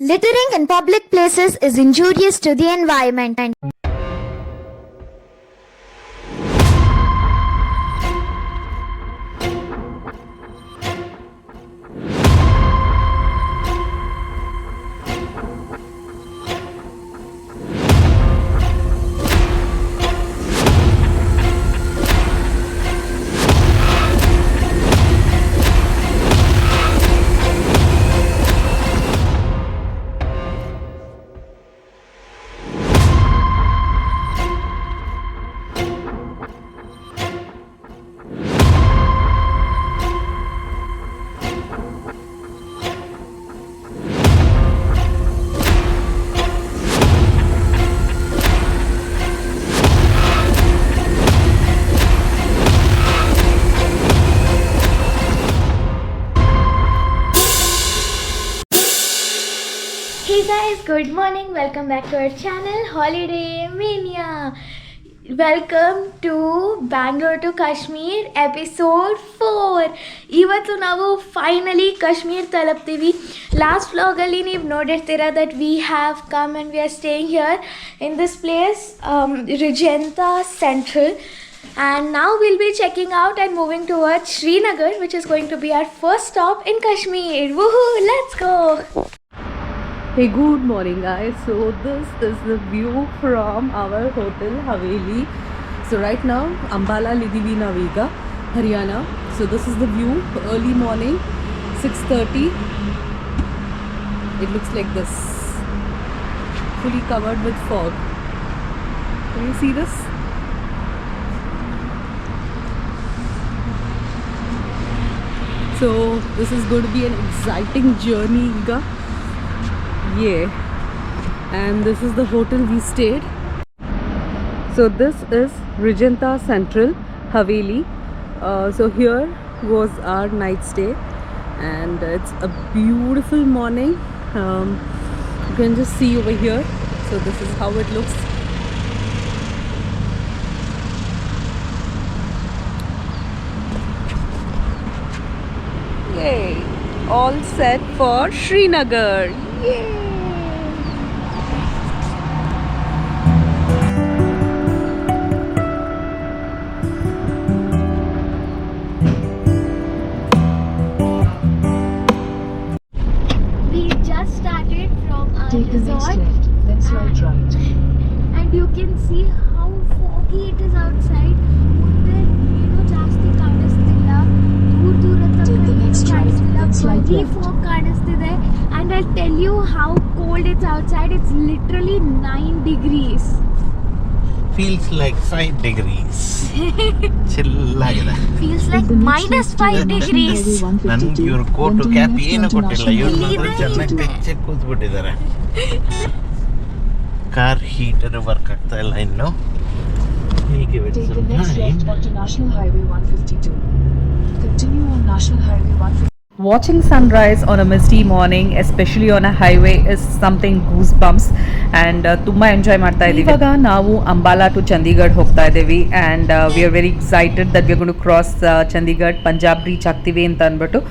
Littering in public places is injurious to the environment. Hey guys, good morning. Welcome back to our channel Holiday Mania. Welcome to Bangalore to Kashmir episode 4. ಇವತ್ತು ನಾವು finally Kashmir ತಲುಪ್ತೀವಿ. Last ವ್ಲಾಗಲ್ಲಿ ನೀವು ನೋಡಿರ್ತೀರ that we have come and we are staying here in this place, Rajenta Central. And now we'll be checking out and moving towards Srinagar, which is going to be our first stop in Kashmir. Woohoo! Let's go! Hey, good morning guys. So this is the view from our hotel Haveli. So right now Ambala Lidivi Naviga, Haryana. So this is the view, early morning, 6:30. It looks like this, fully covered with fog. Can you see this? So this is going to be an exciting journey, yeah. And this is the hotel we stayed. So this is Rajenta Central Haveli. So here was our night stay, and it's a beautiful morning. You can just see over here. So this is how it looks. Yay! All set for Srinagar. Yay! We just started from our Take the next resort, left, then slide right. and you can see how foggy it is outside. ಮುಂದೆ ಏನು ಜಾಸ್ತಿ ಕಾಣಿಸ್ತಿಲ್ಲ, ದೂರ ತನಕ Take the ಏನು next right, ಕಾಣಿಸ್ತಿಲ್ಲ, then slide ಬರೀ left. fog ಕಾಣಿಸ್ತಿದೆ. And I'll tell you how cold it's outside. It's literally 9 degrees. Feels like 5 degrees. ಚಿಲ್ಲಾಗಿದೆ. Feels like Take the next minus left 5 to National degrees. Highway 152, ನನ್ಗೆ ಇವ್ರು then coat turn cap left ಏನು onto ಕೊಟ್ಟಿಲ್ಲ. National ಇವ್ರು Highway ಮಾತ್ರ ಚೆನ್ನಾಗಿ 152. ಬೆಚ್ಚಗೆ ಕೂತ್ಬಿಟ್ಟಿದ್ದಾರೆ. Car heater work ಆಗ್ತಾ ಇಲ್ಲ ಇನ್ನು. ಹೀಗೆ Take the next left onto National Highway 152. Continue on National Highway 152. Watching sunrise on a misty morning, especially on a highway, is something goosebumps, and ತುಂಬಾ ಎಂಜಾಯ್ ಮಾಡ್ತಾ ಇದೀವಿ. ಇವಾಗ ನಾವು ಅಂಬಾಲಾ ಟು ಚಂಡೀಗಢ ಹೋಗ್ತಾ ಇದ್ದೀವಿ, and we are very excited that we are going to cross Chandigarh, Punjab reach ಆಗ್ತೀವಿ ಅಂತ ಅಂದ್ಬಿಟ್ಟು.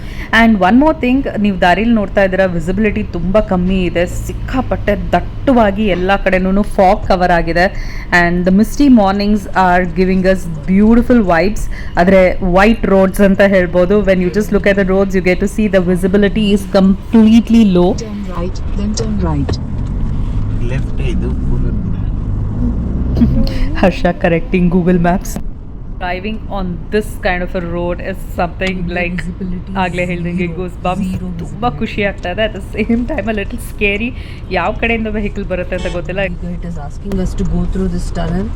and one more thing, ನೀವು ದಾರಿಲಿ ನೋಡ್ತಾ ಇದ್ದೀರಾ ವಿಸಿಬಿಲಿಟಿ ತುಂಬಾ ಕಮ್ಮಿ ಇದೆ, ಸಿಕ್ಕಾಪಟ್ಟೆ ದಟ್ಟವಾಗಿ ಎಲ್ಲ ಕಡೆನೂ ಫಾಗ್ ಕವರ್ ಆಗಿದೆ, and the misty mornings are giving us beautiful vibes. ಆದರೆ ವೈಟ್ ರೋಡ್ಸ್ ಅಂತ ಹೇಳ್ಬೋದು. when you just look at the roads, you get to see the visibility is completely low. Turn right, then turn right. Left ಇದು Harsha correcting Google Maps. Driving on this kind of a road is something like ಆಗ್ಲೇ ಹೇಳ್ದಂಗೆ goosebumps. ತುಂಬಾ ಖುಷಿ ಆಗ್ತಾ ಇದೆ, at the same time a little scary. ಯಾವ ಕಡೆಯಿಂದ vehicle ಬರುತ್ತೆ ಅಂತ ಗೊತ್ತಿಲ್ಲ. It is asking us to go through this tunnel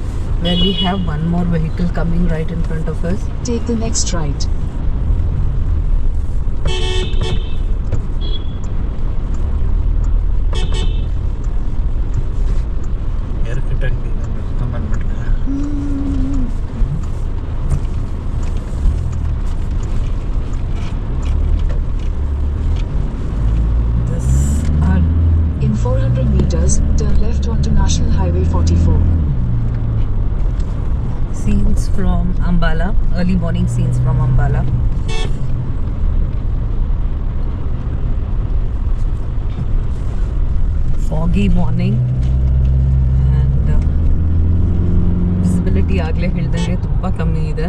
where we have one more vehicle coming right in front of us. Take the next right. ಏರ್ ಕಟ್ಟಂಗೆ ಬಂದ್ಬಿಡ್ತಾರೆ. In 400 meters, turn left onto National Highway 44. Scenes from Ambala, early morning scenes from Ambala. ಫಾಗಿ morning and visibility ಆಗಲೇ ಹೇಳ್ದಂಗೆ ತುಂಬ ಕಮ್ಮಿ ಇದೆ.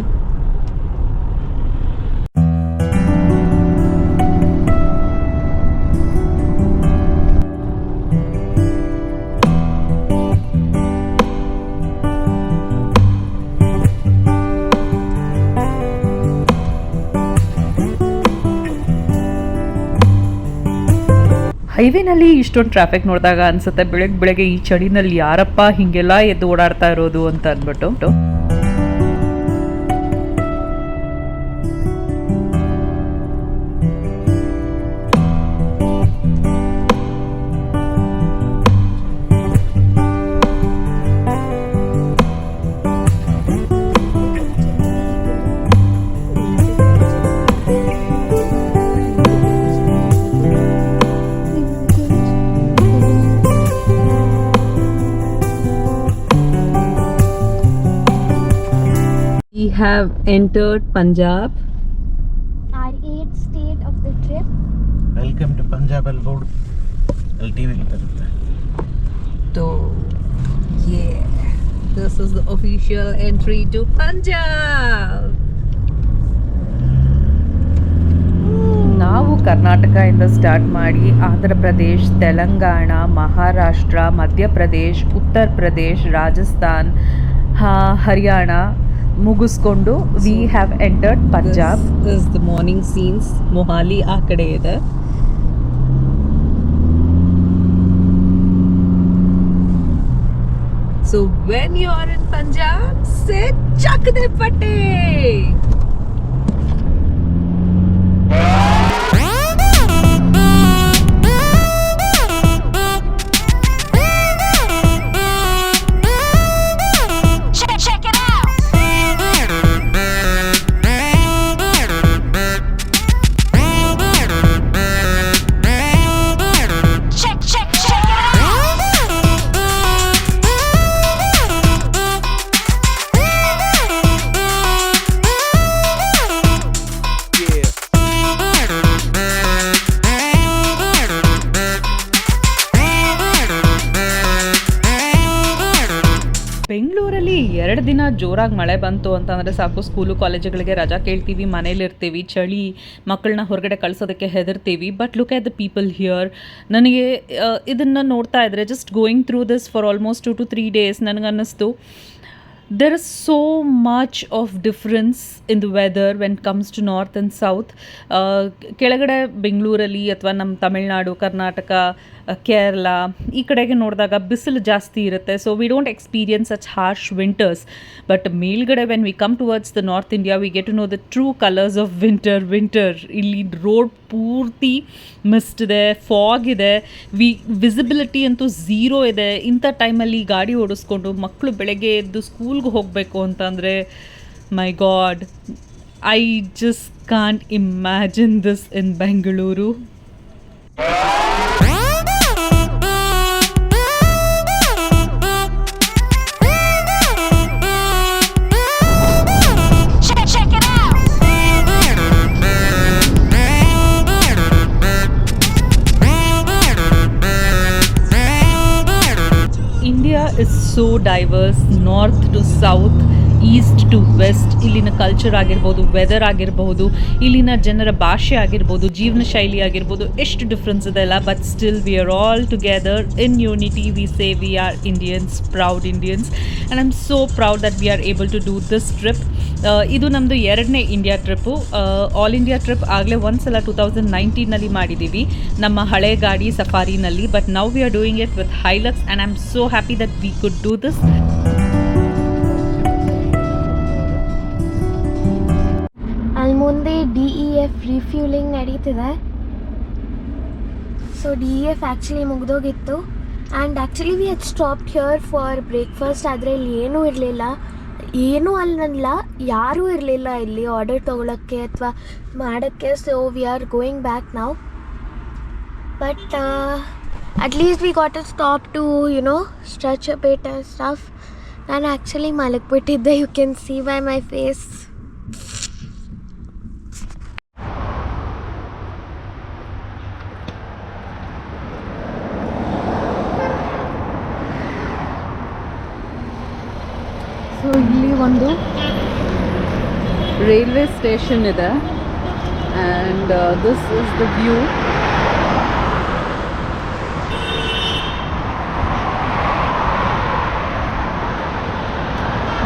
ಹೈವೇನಲ್ಲಿ ಇಷ್ಟೊಂದು traffic ನೋಡಿದಾಗ ಅನ್ಸುತ್ತೆ ಬೆಳಗ್ಗೆ ಈ ಚಳಿನಲ್ಲಿ ಯಾರಪ್ಪ ಹಿಂಗೆಲ್ಲ ಎದ್ದು ಓಡಾಡ್ತಾ ಇರೋದು ಅಂತ ಅಂದ್ಬಿಟ್ಟು. We have entered Punjab. Our 8th state of the trip. Welcome to Punjab ಅಲ್ಲಿ ಬೋರ್ಡ್ ಅಲ್ಲಿ ಟಿವಿಲಿ ಬರುತ್ತೆ. So, yeah, this is the official entry to Punjab. ನಾವು ಕರ್ನಾಟಕದಿಂದ ಸ್ಟಾರ್ಟ್ ಮಾಡಿ ಆಂಧ್ರ ಪ್ರದೇಶ್, ತೆಲಂಗಾಣ, ಮಹಾರಾಷ್ಟ್ರ, ಮಧ್ಯಪ್ರದೇಶ್, ಉತ್ತರ ಪ್ರದೇಶ್, ರಾಜಸ್ಥಾನ್, ಹರಿಯಾಣ ಮುಗಿಸ್ಕೊಂಡು we have entered Punjab. This is the morning scenes. Mohali ಆ ಕಡೆ ಇದೆ. So when you are in Punjab, say chak de pate. Check it out. Check it out. ಬೆಂಗಳೂರಲ್ಲಿ 2 ದಿನ ಜೋರಾಗಿ ಮಳೆ ಬಂತು ಅಂತಂದರೆ ಸಾಕು, ಸ್ಕೂಲು ಕಾಲೇಜುಗಳಿಗೆ ರಜಾ ಕೇಳ್ತೀವಿ, ಮನೇಲಿರ್ತೀವಿ, ಚಳಿ, ಮಕ್ಕಳನ್ನ ಹೊರಗಡೆ ಕಳ್ಸೋದಕ್ಕೆ ಹೆದರ್ತೀವಿ. But look at the people here. ನನಗೆ ಇದನ್ನು ನೋಡ್ತಾ ಇದ್ದರೆ, just going through this for almost 2 to 3 days, ನನಗನ್ನಿಸ್ತು there is so much of difference in the weather when it comes to north and south. ಕೆಳಗಡೆ ಬೆಂಗಳೂರಲ್ಲಿ ಅಥವಾ ನಮ್ಮ ತಮಿಳ್ನಾಡು, ಕರ್ನಾಟಕ, ಕೇರಳ ಈ ಕಡೆಗೆ ನೋಡಿದಾಗ ಬಿಸಿಲು ಜಾಸ್ತಿ ಇರುತ್ತೆ. So we don't experience such harsh winters. But ಮೇಲ್ಗಡೆ when we come towards the north India we get to know the true colours of winter. ಇಲ್ಲಿ ರೋಡ್ ಪೂರ್ತಿ ಮಿಸ್ಟ್ ಇದೆ, ಫಾಗ್ ಇದೆ, ವಿಸಿಬಿಲಿಟಿ ಅಂತೂ ಝೀರೋ ಇದೆ. ಇಂಥ ಟೈಮಲ್ಲಿ ಗಾಡಿ ಓಡಿಸ್ಕೊಂಡು ಮಕ್ಕಳು ಬೆಳಗ್ಗೆ ಎದ್ದು ಸ್ಕೂಲ್ಗೆ ಹೋಗಬೇಕು ಅಂತಂದರೆ my god, I just can't imagine this in Bengaluru. India is so diverse, north to south, east to west. ಇಲ್ಲಿನ ಕಲ್ಚರ್ ಆಗಿರ್ಬೋದು, ವೆದರ್ ಆಗಿರ್ಬೋದು, ಇಲ್ಲಿನ ಜನರ ಭಾಷೆ ಆಗಿರ್ಬೋದು, ಜೀವನ ಶೈಲಿ ಆಗಿರ್ಬೋದು, ಎಷ್ಟು ಡಿಫ್ರೆನ್ಸ್ ಇದೆ ಅಲ್ಲ. But still we are all together in unity. We say we are Indians, proud Indians, and I am so proud that we are able to do this trip. ಇದು ನಮ್ಮದು 2ನೇ India trip. All India trip ಆಗಲೇ ಒಂದ್ಸಲ 2019ನಲ್ಲಿ ಮಾಡಿದ್ದೀವಿ ನಮ್ಮ ಹಳೆ ಗಾಡಿ ಸಫಾರಿನಲ್ಲಿ. But now we are doing it with Hilux and I am so happy that we could do this. ಅಲ್ಲಿ ಮುಂದೆ DEF ರಿಫ್ಯೂಲಿಂಗ್ ನಡೀತಿದೆ. ಸೊ DEF ಆ್ಯಕ್ಚುಲಿ ಮುಗ್ದೋಗಿತ್ತು. And actually we had stopped here for breakfast. ಆದರೆ ಇಲ್ಲಿ ಏನೂ ಇರಲಿಲ್ಲ, ಏನೂ ಅಲ್ಲಲ್ಲ, ಯಾರೂ ಇರಲಿಲ್ಲ ಇಲ್ಲಿ ಆರ್ಡರ್ ತೊಗೊಳಕ್ಕೆ ಅಥವಾ ಮಾಡೋಕ್ಕೆ. So we are going back ನಾವು. But at least we got a stop to stretch a bit and stuff. ನಾನು ಆ್ಯಕ್ಚುಲಿ ಮಲಗಿಬಿಟ್ಟಿದ್ದೆ. You can see by my face. ಒಂದು ರೈಲ್ವೆ ಸ್ಟೇಷನ್ ಇದೆ and this is the view.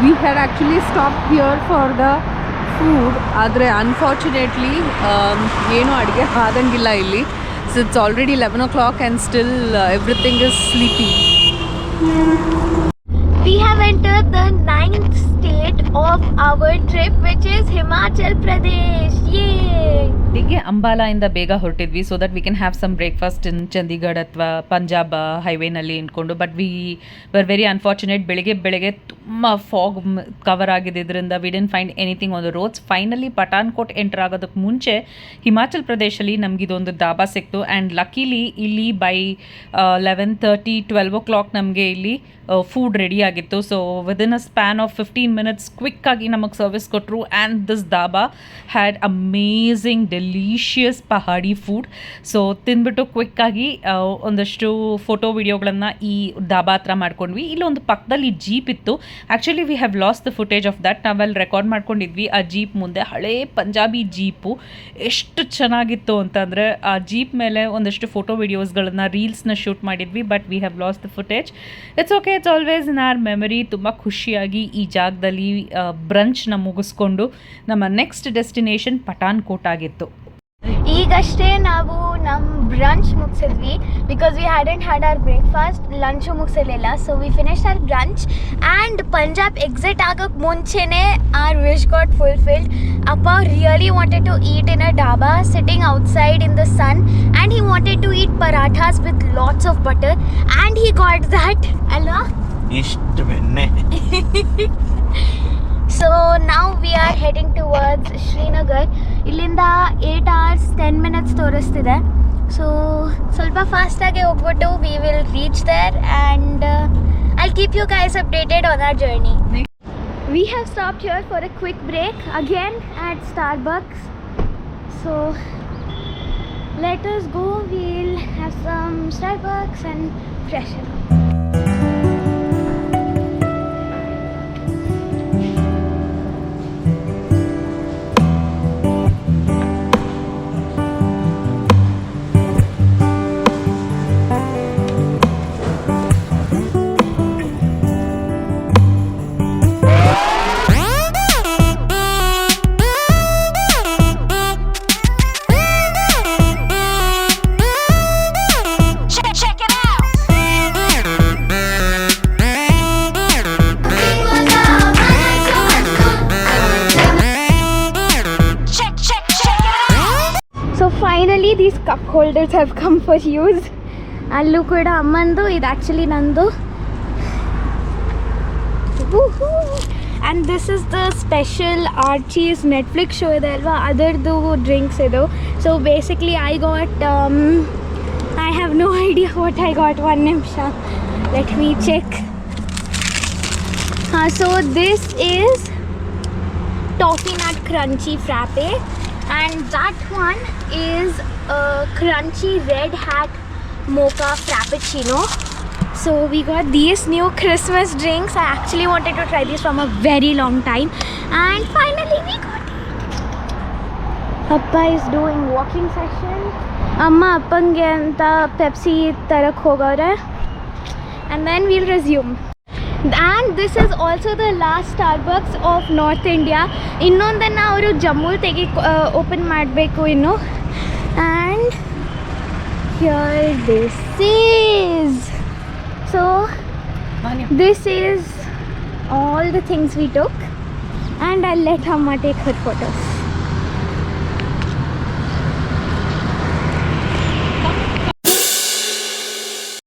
We had actually stopped here for the food, ಆದರೆ unfortunately ಏನೂ ಅಡುಗೆ ಆದಂಗಿಲ್ಲ ಇಲ್ಲಿ. So it's already 11 o'clock and still everything is sleepy. We have entered the 9th state of our trip, which is Himachal Pradesh. Yay! ಹೀಗೆ ಅಂಬಾಲಾಯಿಂದ ಬೇಗ ಹೊರಟಿದ್ವಿ so that we can have some breakfast in Chandigarh ಅಥವಾ ಪಂಜಾಬ್ ಹೈವೇನಲ್ಲಿ ಇಟ್ಕೊಂಡು. But we were very unfortunate. ಬೆಳಗ್ಗೆ ತುಂಬ fog cover ಆಗಿದ್ದರಿಂದ we didn't find anything on the roads. Finally Pathankot enter ಆಗೋದಕ್ಕೆ ಮುಂಚೆ ಹಿಮಾಚಲ್ ಪ್ರದೇಶಲ್ಲಿ ನಮಗಿದೊಂದು ದಾಬಾ ಸಿಕ್ತು ಆ್ಯಂಡ್ ಲಕ್ಕಿಲಿ ಇಲ್ಲಿ ಬೈ 11:30 12 o'clock ನಮಗೆ ಇಲ್ಲಿ ಫುಡ್ ರೆಡಿ ಆಗಿತ್ತು. So within a span of 15 minutes ಕ್ವಿಕ್ಕಾಗಿ ನಮಗೆ ಸರ್ವಿಸ್ ಕೊಟ್ಟರು and this dhaba had amazing delicious Pahadi food. So ತಿಂದ್ಬಿಟ್ಟು ಕ್ವಿಕ್ಕಾಗಿ ಒಂದಷ್ಟು ಫೋಟೋ ವಿಡಿಯೋಗಳನ್ನು ಈ ದಾಬಾ ಹತ್ರ ಮಾಡ್ಕೊಂಡ್ವಿ. ಇಲ್ಲೊಂದು ಪಕ್ಕದಲ್ಲಿ ಜೀಪ್ ಇತ್ತು. Actually we have lost the footage of that. ನಾವಲ್ಲಿ ರೆಕಾರ್ಡ್ ಮಾಡ್ಕೊಂಡಿದ್ವಿ ಆ ಜೀಪ್ ಮುಂದೆ. ಹಳೇ ಪಂಜಾಬಿ ಜೀಪು ಎಷ್ಟು ಚೆನ್ನಾಗಿತ್ತು ಅಂತಂದರೆ ಆ ಜೀಪ್ ಮೇಲೆ ಒಂದಷ್ಟು ಫೋಟೋ ವಿಡಿಯೋಸ್ಗಳನ್ನು ರೀಲ್ಸ್ನ ಶೂಟ್ ಮಾಡಿದ್ವಿ. But we have lost the footage. It's okay, it's always in our memory. ತುಂಬ ಖುಷಿಯಾಗಿ ಈ ಜಾಗದಲ್ಲಿ ಬ್ರಂಚ್ನ ಮುಗಿಸ್ಕೊಂಡು ನಮ್ಮ ನೆಕ್ಸ್ಟ್ ಡೆಸ್ಟಿನೇಷನ್ ಪಠಾನ್ಕೋಟ್ ಆಗಿತ್ತು. ಈಗಷ್ಟೇ ನಾವು ನಮ್ಮ ಬ್ರಂಚ್ ಮುಗಿಸಿದ್ವಿ because we hadn't had our breakfast. Lunch ಮುಗಿಸಿರಲಿಲ್ಲ. So we finish our brunch and Punjab exit ಆಗೋಕ್ಕೆ ಮುಂಚೆನೇ ಆರ್ ವಿಶ್ ಗಾಟ್ ಫುಲ್ಫಿಲ್ಡ್. ಅಪ್ಪ really wanted to eat in a dhaba sitting outside in the sun and he wanted to eat parathas with lots of butter and he got that ಅಲ್ವಾ. ಇಷ್ಟು ಬೆಣ್ಣೆ. So now we are heading towards Srinagar. ಇಲ್ಲಿಂದ 8 hours 10 minutes ತೋರಿಸ್ತಿದೆ. So ಸ್ವಲ್ಪ ಫಾಸ್ಟಾಗಿ ಹೋಗ್ಬಿಟ್ಟು we will reach there and I'll keep you guys updated on our journey. We have stopped here for a quick break again at Starbucks. So let us go. We'll have some Starbucks and freshen up. Finally these cup holders have come for use. ಅಲ್ಲೂ ಕೂಡ ಅಮ್ಮಂದು, ಇದು actually ನಂದು. And this is the special Archies Netflix show ಇದೆ ಅಲ್ವಾ, ಅದರದ್ದು drinks ಇದು. So basically I got I have no idea what I got. 1 ನಿಮಿಷ, let me check. So this is toffee nut crunchy frappe and that one is a crunchy red hat mocha frappuccino. So we got these new Christmas drinks. I actually wanted to try these from a very long time and finally we got it. Appa is doing walking session. Amma appange anta Pepsi tarak hogavare and then we'll resume. And this is also the last Starbucks of North India. ಇನ್ನೊಂದನ್ನು ಅವರು Jammu open ಮಾಡಬೇಕು ಇನ್ನು. And here this is. So this is all the things we took and I let ಅಮ್ಮ take her photos.